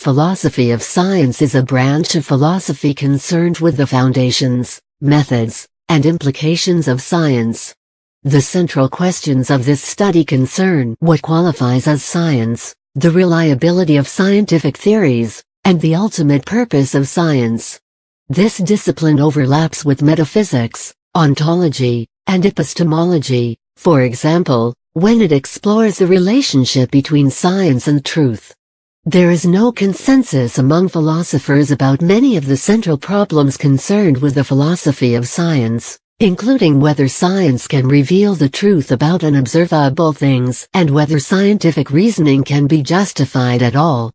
Philosophy of science is a branch of philosophy concerned with the foundations, methods, and implications of science. The central questions of this study concern what qualifies as science, the reliability of scientific theories, and the ultimate purpose of science. This discipline overlaps with metaphysics, ontology, and epistemology, for example, when it explores the relationship between science and truth. There is no consensus among philosophers about many of the central problems concerned with the philosophy of science, including whether science can reveal the truth about unobservable things and whether scientific reasoning can be justified at all.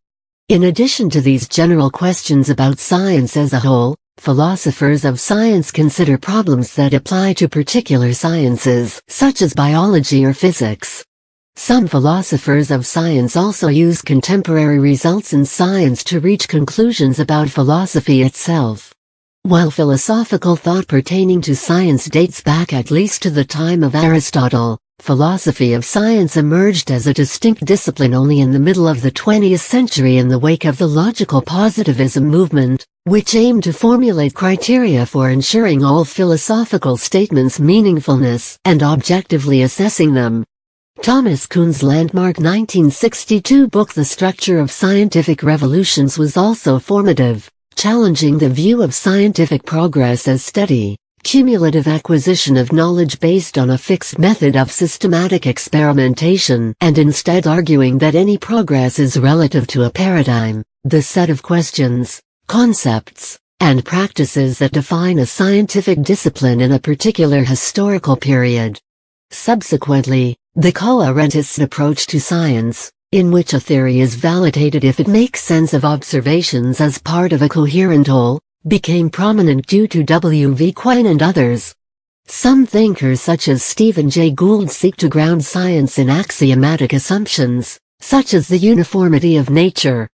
In addition to these general questions about science as a whole, philosophers of science consider problems that apply to particular sciences, such as biology or physics. Some philosophers of science also use contemporary results in science to reach conclusions about philosophy itself. While philosophical thought pertaining to science dates back at least to the time of Aristotle, philosophy of science emerged as a distinct discipline only in the middle of the 20th century in the wake of the logical positivism movement, which aimed to formulate criteria for ensuring all philosophical statements' meaningfulness and objectively assessing them. Thomas Kuhn's landmark 1962 book The Structure of Scientific Revolutions was also formative, challenging the view of scientific progress as steady, cumulative acquisition of knowledge based on a fixed method of systematic experimentation, and instead arguing that any progress is relative to a paradigm, the set of questions, concepts, and practices that define a scientific discipline in a particular historical period. Subsequently, the coherentist approach to science, in which a theory is validated if it makes sense of observations as part of a coherent whole, became prominent due to W. V. Quine and others. Some thinkers such as Stephen Jay Gould seek to ground science in axiomatic assumptions, such as the uniformity of nature.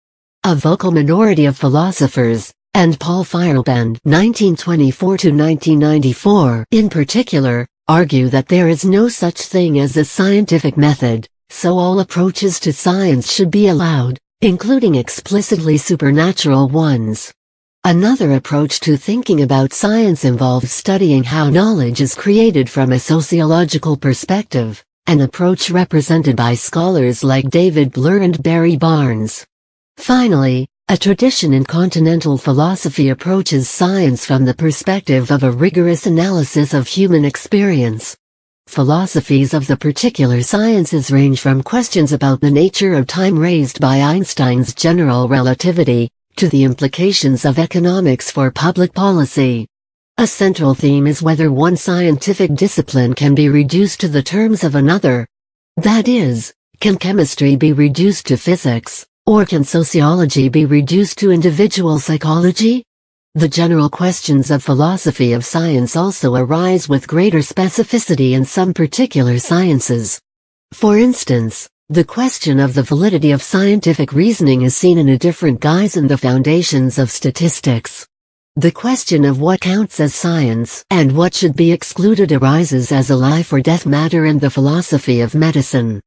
A vocal minority of philosophers, and Paul Feyerabend (1924–1994) in particular, argue that there is no such thing as a scientific method, so all approaches to science should be allowed, including explicitly supernatural ones. Another approach to thinking about science involves studying how knowledge is created from a sociological perspective, an approach represented by scholars like David Bloor and Barry Barnes. Finally, a tradition in continental philosophy approaches science from the perspective of a rigorous analysis of human experience. Philosophies of the particular sciences range from questions about the nature of time raised by Einstein's general relativity, to the implications of economics for public policy. A central theme is whether one scientific discipline can be reduced to the terms of another. That is, can chemistry be reduced to physics? Or can sociology be reduced to individual psychology? The general questions of philosophy of science also arise with greater specificity in some particular sciences. For instance, the question of the validity of scientific reasoning is seen in a different guise in the foundations of statistics. The question of what counts as science and what should be excluded arises as a life or death matter in the philosophy of medicine.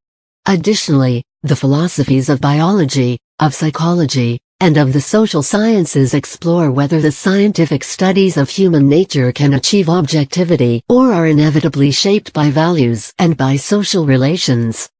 Additionally, the philosophies of biology, of psychology, and of the social sciences explore whether the scientific studies of human nature can achieve objectivity or are inevitably shaped by values and by social relations.